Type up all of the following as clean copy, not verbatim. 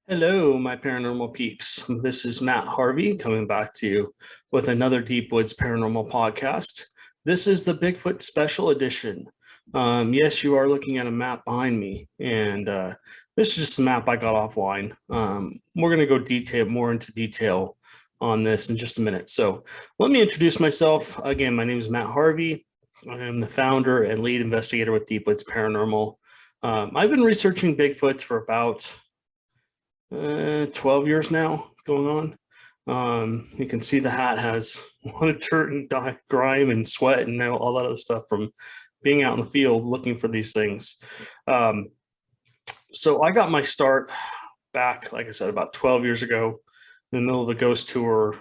Hello, my paranormal peeps. This is Matt Harvey coming back to you with another Deep Woods Paranormal podcast. This is the Bigfoot Special Edition. Yes, you are looking at a map behind me, and this is just a map I got offline. We're going to go more into detail on this in just a minute. So let me introduce myself. Again, my name is Matt Harvey. I am the founder and lead investigator with Deep Woods Paranormal. I've been researching Bigfoots for about 12 years now going on. You can see the hat has a lot of dirt and grime and sweat and all that other stuff from being out in the field looking for these things. So I got my start back, like I said, about 12 years ago in the middle of a ghost tour.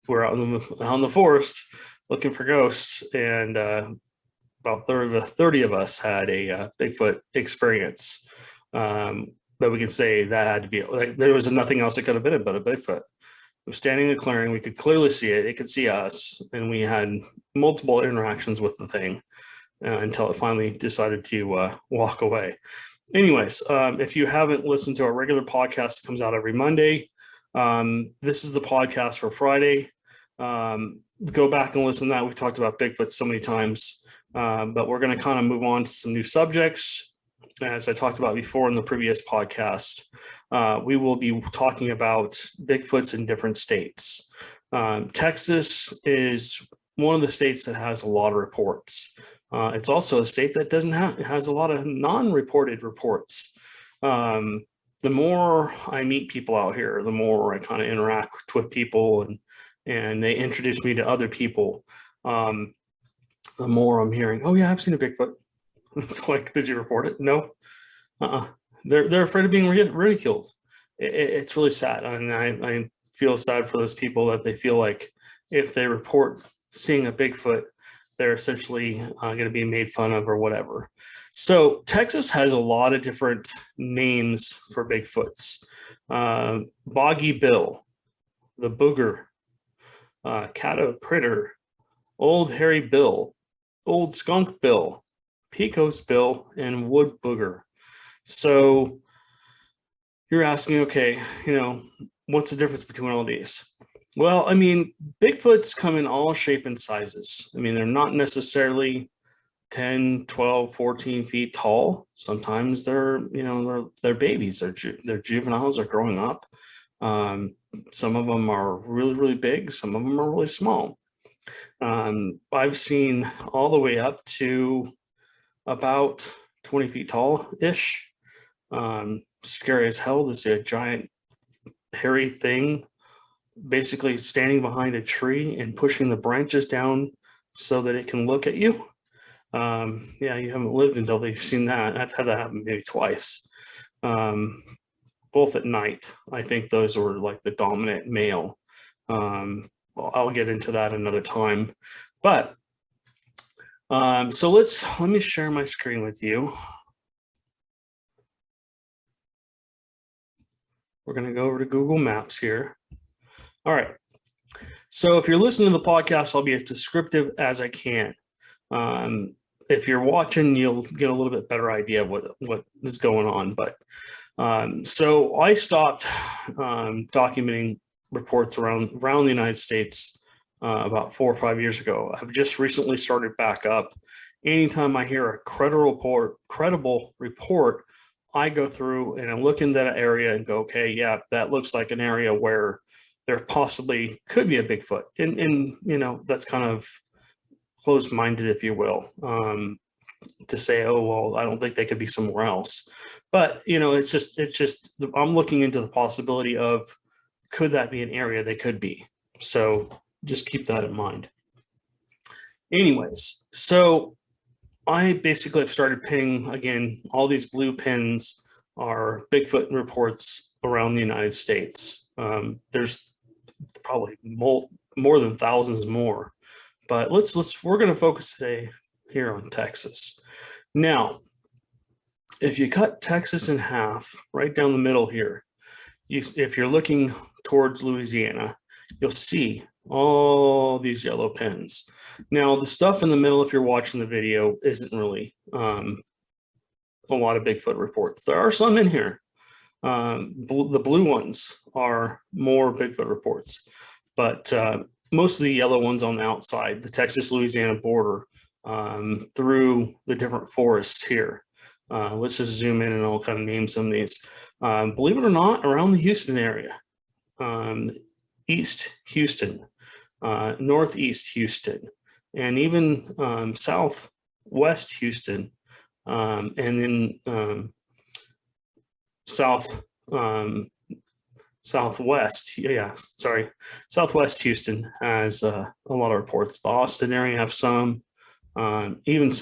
We're out in the forest looking for ghosts, and about 30 of us had a Bigfoot experience. But we can say that had to be, like, there was nothing else that could have been but a Bigfoot. It was standing in the clearing. We could clearly see it. It could see us. And we had multiple interactions with the thing until it finally decided to walk away. Anyways, if you haven't listened to our regular podcast, it comes out every Monday. This is the podcast for Friday. Go back and listen to that. We've talked about Bigfoot so many times, but we're going to kind of move on to some new subjects. As I talked about before in the previous podcast, we will be talking about Bigfoots in different states. Texas is one of the states that has a lot of reports. It's also a state that has a lot of non-reported reports. The more I meet people out here, the more I kind of interact with people and they introduce me to other people, the more I'm hearing, oh yeah, I've seen a Bigfoot. It's like, did you report it? No. They're afraid of being ridiculed. It's really sad, and I feel sad for those people that they feel like if they report seeing a Bigfoot, they're essentially going to be made fun of or whatever. So Texas has a lot of different names for Bigfoots. Boggy Bill, the Booger, Caterpillar, Old Hairy Bill, Old Skunk Bill, Pecos Bill, and Wood Booger. So you're asking, okay, what's the difference between all these? Well, I mean, Bigfoots come in all shape and sizes. I mean, they're not necessarily 10, 12, 14 feet tall. Sometimes they're babies. They're juveniles. They're growing up. Some of them are really, really big. Some of them are really small. I've seen all the way up to about 20 feet tall-ish. Scary as hell to see a giant hairy thing basically standing behind a tree and pushing the branches down so that it can look at you. Yeah, you haven't lived until you've seen that. I've had that happen maybe twice, both at night. I think those were like the dominant male. I'll get into that another time, but so let me share my screen with you. We're going to go over to Google Maps here. All right. So if you're listening to the podcast, I'll be as descriptive as I can. If you're watching, you'll get a little bit better idea of what is going on. But so I stopped documenting reports around the United States about 4 or 5 years ago. I've just recently started back up. Anytime I hear a credible report, I go through and I look in that area and go, okay, yeah, that looks like an area where there possibly could be a Bigfoot. And that's kind of closed-minded, if you will, to say, oh, well, I don't think they could be somewhere else. But, it's just, I'm looking into the possibility of, could that be an area they could be? So just keep that in mind. Anyways, so I basically have started pinning, again, all these blue pins are Bigfoot reports around the United States. There's probably more than thousands more, but we're going to focus today here on Texas. Now, if you cut Texas in half, right down the middle here, if you're looking towards Louisiana, you'll see all these yellow pins. Now, the stuff in the middle, if you're watching the video, isn't really a lot of Bigfoot reports. There are some in here, The blue ones are more Bigfoot reports, but most of the yellow ones on the outside, the Texas-Louisiana border, through the different forests here. Let's just zoom in and I'll kind of name some of these. Believe it or not, around the Houston area, East Houston, Northeast Houston, and even Southwest Houston, and then Southwest Houston has a lot of reports. The Austin area have some, even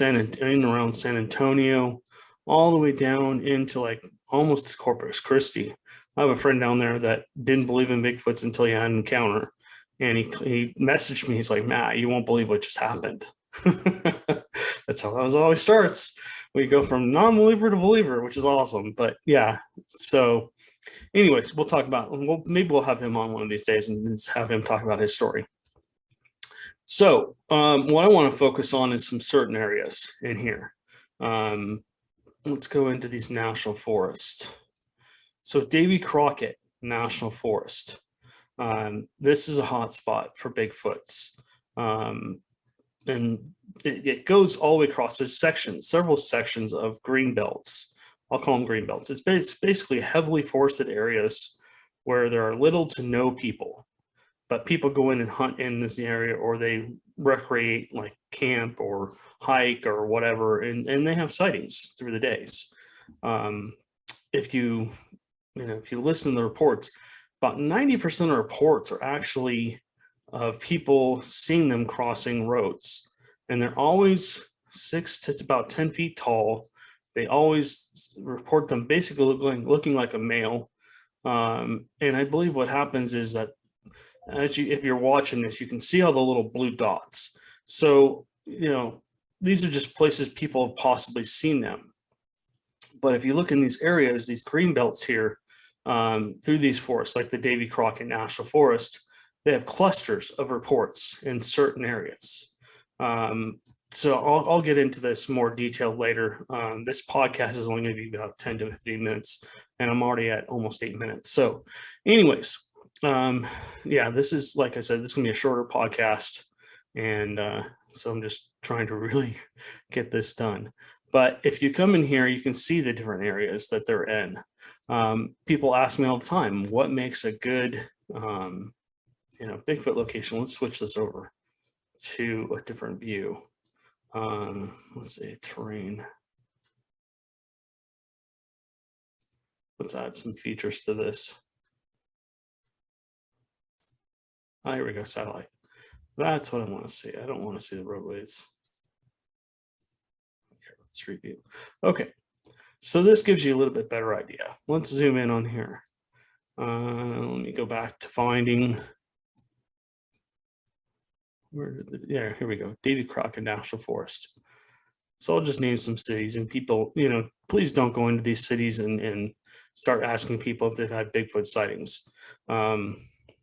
around San Antonio, all the way down into like almost Corpus Christi. I have a friend down there that didn't believe in Bigfoots until he had an encounter, and he messaged me. He's like, "Matt, you won't believe what just happened." That's how it always starts. We go from non-believer to believer, which is awesome. But yeah, so anyways, maybe we'll have him on one of these days and just have him talk about his story. So what I want to focus on is some certain areas in here. Let's go into these national forests. So Davy Crockett National Forest. This is a hot spot for Bigfoots. And it goes all the way across. There's several sections of green belts. I'll call them green belts. It's basically heavily forested areas where there are little to no people, but people go in and hunt in this area, or they recreate, like camp or hike or whatever, and they have sightings through the days. If you listen to the reports, about 90% of reports are actually of people seeing them crossing roads, and they're always 6 to about 10 feet tall. They always report them basically looking like a male. And I believe what happens is that if you're watching this, you can see all the little blue dots. So, these are just places people have possibly seen them. But if you look in these areas, these green belts here, through these forests, like the Davy Crockett National Forest, they have clusters of reports in certain areas. So I'll get into this more detail later. This podcast is only going to be about 10 to 15 minutes, and I'm already at almost 8 minutes. So anyways, this is, like I said, this is going to be a shorter podcast. And so I'm just trying to really get this done. But if you come in here, you can see the different areas that they're in. People ask me all the time, what makes a good Bigfoot location? Let's switch this over to a different view. Let's see, terrain. Let's add some features to this. Oh, here we go, satellite. That's what I want to see. I don't want to see the roadways. Okay, let's review. Okay, so this gives you a little bit better idea. Let's zoom in on here. Let me go back to finding. Here we go. Davy Crockett National Forest. So I'll just name some cities, and people, please don't go into these cities and start asking people if they've had Bigfoot sightings.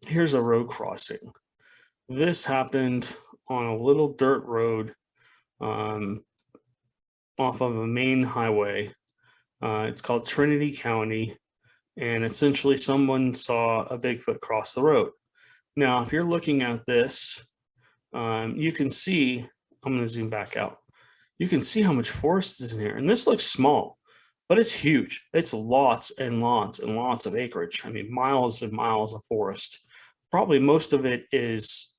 Here's a road crossing. This happened on a little dirt road off of a main highway. It's called Trinity County, and essentially someone saw a Bigfoot cross the road. Now, if you're looking at this, you can see, I'm going to zoom back out. You can see how much forest is in here. And this looks small, but it's huge. It's lots and lots and lots of acreage. I mean, miles and miles of forest. Probably most of it is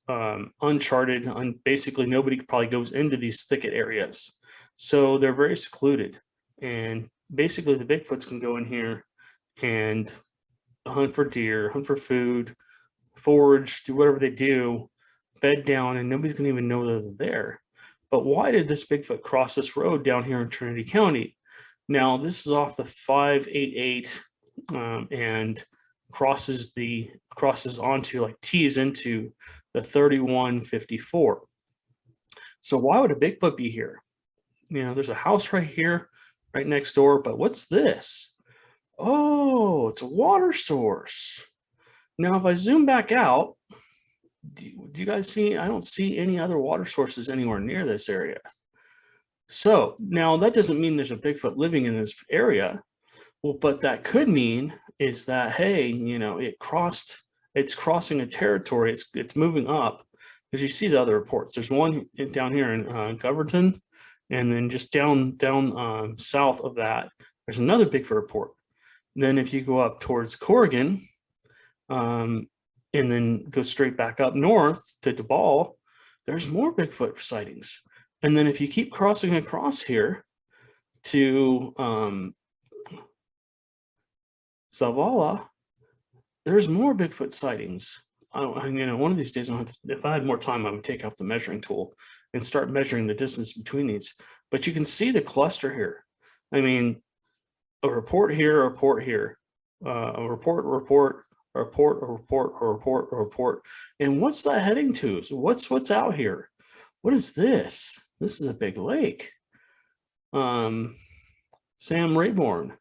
uncharted. Basically, nobody probably goes into these thicket areas. So they're very secluded. And basically, the Bigfoots can go in here and hunt for deer, hunt for food, forage, do whatever they do, bed down, and nobody's gonna even know that they're there. But why did this Bigfoot cross this road down here in Trinity County? Now, this is off the 588 and crosses onto, like, tees into the 3154. So why would a Bigfoot be here? There's a house right here, right next door, but what's this? Oh, it's a water source. Now, if I zoom back out, do you guys see? I don't see any other water sources anywhere near this area. So now that doesn't mean there's a Bigfoot living in this area, Well, but that could mean is that, hey, it's crossing a territory. It's moving up, because you see the other reports. There's one down here in Goverton, and then just down south of that, there's another Bigfoot report. And then if you go up towards Corrigan, and then go straight back up north to DeBall, there's more Bigfoot sightings. And then if you keep crossing across here to Zavala, there's more Bigfoot sightings. One of these days, if I had more time, I would take out the measuring tool and start measuring the distance between these. But you can see the cluster here. I mean, a report here, a report here, a report, a report, a report, a report, a report, a report. And what's that heading to? So what's out here? What is this? This is a big lake. Sam Rayborn.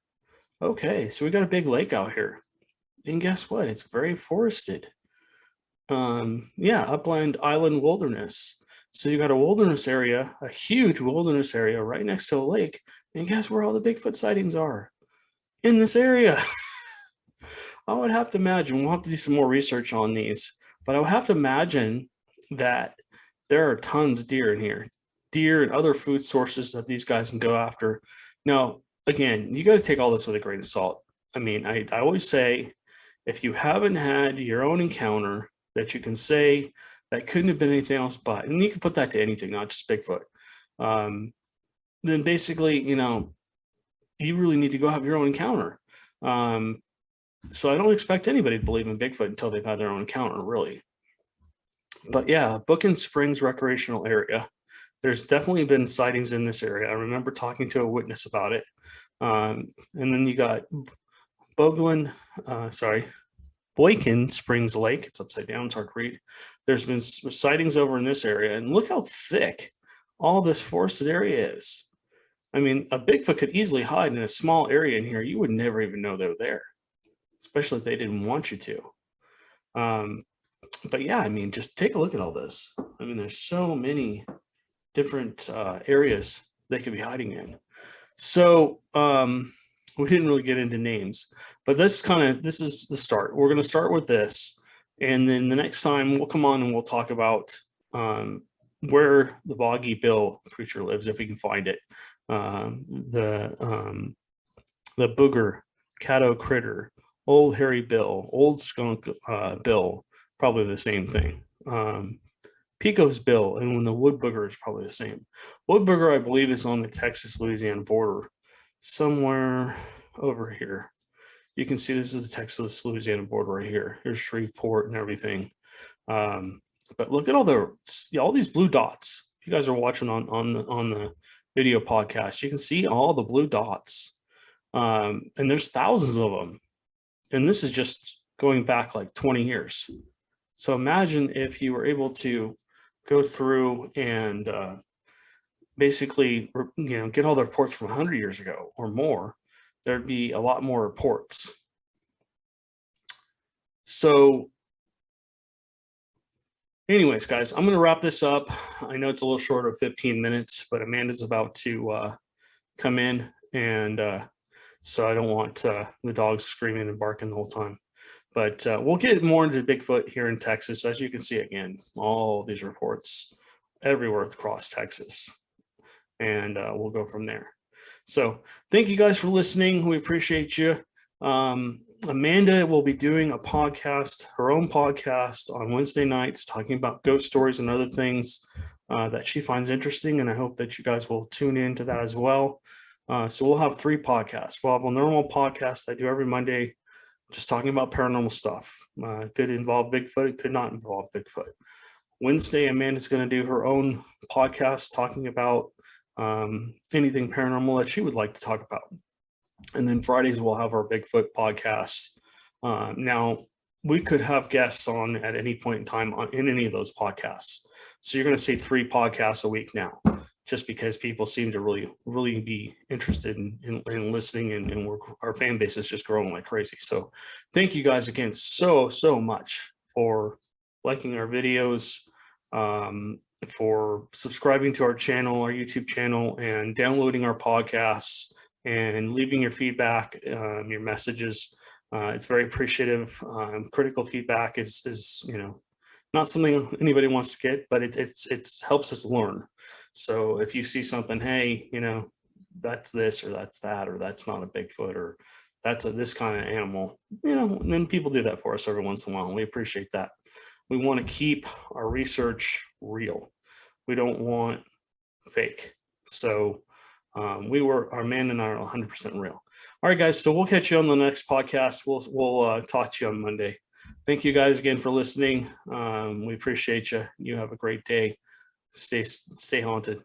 Okay, so we got a big lake out here. And guess what? It's very forested. Yeah, upland island wilderness. So you got a wilderness area, a huge wilderness area right next to a lake. And guess where all the Bigfoot sightings are? In this area. I would have to imagine, we'll have to do some more research on these, but I would have to imagine that there are tons of deer in here. Deer and other food sources that these guys can go after. Now, again, you got to take all this with a grain of salt. I mean, I always say, if you haven't had your own encounter that you can say that couldn't have been anything else but, and you can put that to anything, not just Bigfoot, then basically, you really need to go have your own encounter. So I don't expect anybody to believe in Bigfoot until they've had their own encounter, really. But yeah, Bookend Springs recreational area. There's definitely been sightings in this area. I remember talking to a witness about it. And then you got Boykin Springs Lake. It's upside down, it's hard to read. There's been sightings over in this area, and look how thick all this forested area is. I mean, a Bigfoot could easily hide in a small area in here. You would never even know they were there, especially if they didn't want you to. But yeah, I mean, just take a look at all this. I mean, there's so many different areas they could be hiding in. So we didn't really get into names, but this is the start. We're going to start with this, and then the next time we'll come on and we'll talk about where the Boggy Bill creature lives, if we can find it. The Booger, Caddo Critter, Old Hairy Bill, Old Skunk Bill, probably the same thing. Pico's Bill, and when the Wood Booger is probably the same. Wood Booger, I believe, is on the Texas-Louisiana border, somewhere over here. You can see this is the Texas-Louisiana border right here. Here's Shreveport and everything. But look at all these blue dots. If you guys are watching on the video podcast, you can see all the blue dots, and there's thousands of them. And this is just going back like 20 years. So imagine if you were able to go through and basically, get all the reports from 100 years ago or more. There'd be a lot more reports. So anyways, guys, I'm going to wrap this up. I know it's a little short of 15 minutes, but Amanda's about to come in, and so I don't want the dogs screaming and barking the whole time. But we'll get more into Bigfoot here in Texas. As you can see, again, all these reports everywhere across Texas. And we'll go from there. So thank you guys for listening. We appreciate you. Amanda will be doing a podcast, her own podcast on Wednesday nights, talking about ghost stories and other things that she finds interesting. And I hope that you guys will tune in to that as well. So we'll have 3 podcasts. We'll have a normal podcast I do every Monday, just talking about paranormal stuff. Could involve Bigfoot, it could not involve Bigfoot. Wednesday, Amanda's going to do her own podcast talking about anything paranormal that she would like to talk about. And then Fridays, we'll have our Bigfoot podcast. Now, we could have guests on at any point in time in any of those podcasts. So you're going to see 3 podcasts a week now, just because people seem to really be interested in listening, and our fan base is just growing like crazy. So thank you guys again so much for liking our videos, for subscribing to our channel, our YouTube channel, and downloading our podcasts, and leaving your feedback, your messages. It's very appreciative. Critical feedback is not something anybody wants to get, but it helps us learn. So if you see something, hey, that's this or that's that, or that's not a Bigfoot, or that's this kind of animal, and then people do that for us every once in a while. And we appreciate that. We want to keep our research real. We don't want fake. So our man and I are 100% real. All right, guys. So we'll catch you on the next podcast. We'll talk to you on Monday. Thank you guys again for listening. We appreciate you. You have a great day. Stay haunted.